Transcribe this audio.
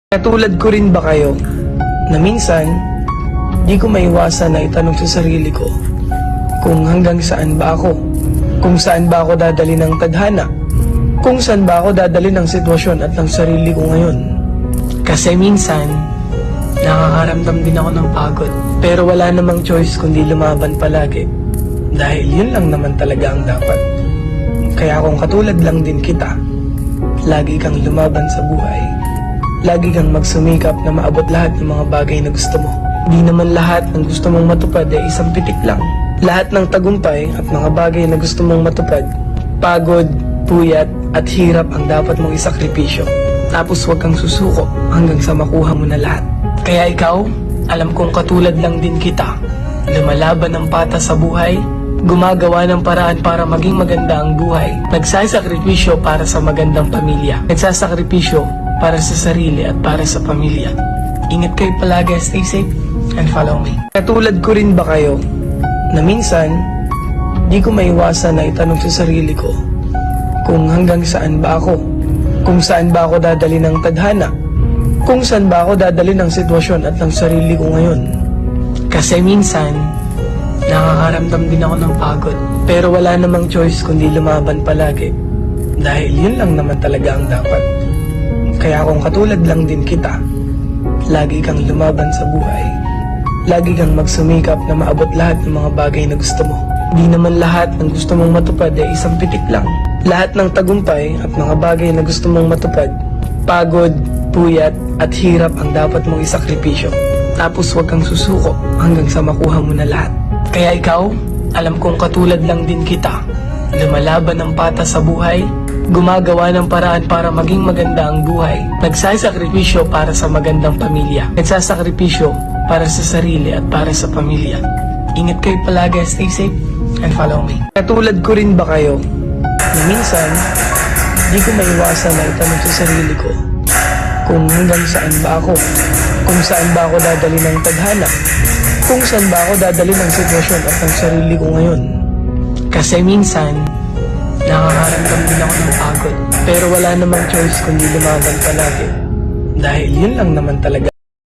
Katulad ko rin ba kayo na minsan di ko maiwasan na itanong sa sarili ko kung hanggang saan ba ako, kung saan ba ako dadali ng tadhana, kung saan ba ako dadali ng sitwasyon at ng sarili ko ngayon. Kasi minsan nakakaramdam din ako ng pagod, pero wala namang choice kundi lumaban palagi dahil yun lang naman talaga ang dapat. Kaya kung katulad lang din kita, lagi kang lumaban sa buhay. Lagi kang magsumikap na maabot lahat ng mga bagay na gusto mo. Di naman lahat ng gusto mong matupad ay isang pitik lang. Lahat ng tagumpay at mga bagay na gusto mong matupad, pagod, puyat at hirap ang dapat mong isakripisyo. Tapos huwag kang susuko hanggang sa makuha mo na lahat. Kaya ikaw, alam kong katulad lang din kita. Lumalaban ng patas sa buhay, gumagawa ng paraan para maging maganda ang buhay. Nagsasakripisyo para sa magandang pamilya. Nagsasakripisyo para sa sarili at para sa pamilya. Ingat kayo palagi, stay safe, and follow me. Katulad ko rin ba kayo na minsan di ko maiwasan na itanong sa sarili ko kung hanggang saan ba ako, kung saan ba ako dadali ng tadhana, kung saan ba ako dadali ng sitwasyon at ng sarili ko ngayon. Kasi minsan nakakaramdam din ako ng pagod, pero wala namang choice kundi lumaban palagi dahil yun lang naman talaga ang dapat. Kaya kung katulad lang din kita, lagi kang lumaban sa buhay. Lagi kang magsumikap na maabot lahat ng mga bagay na gusto mo. Di naman lahat ng gusto mong matupad ay isang pitik lang. Lahat ng tagumpay at mga bagay na gusto mong matupad, pagod, puyat at hirap ang dapat mong isakripisyo. Tapos huwag kang susuko hanggang sa makuha mo na lahat. Kaya ikaw, alam kong katulad lang din kita. Lumalaban ng patas sa buhay, gumagawa ng paraan para maging maganda ang buhay. Nagsasakripisyo para sa magandang pamilya. Nagsasakripisyo para sa sarili at para sa pamilya. Ingat kayo palagi, stay safe, and follow me. Katulad ko rin ba kayo na minsan di ko maiwasan na itanong sa sarili ko kung hanggang saan ba ako, kung saan ba ako dadali ng tadhana, kung saan ba ako dadali ng sitwasyon at ng sarili ko ngayon. Kasi minsan nakakaramdam din ako ng pagod, pero wala namang choice kundi lumaban palagi dahil yun lang naman talaga.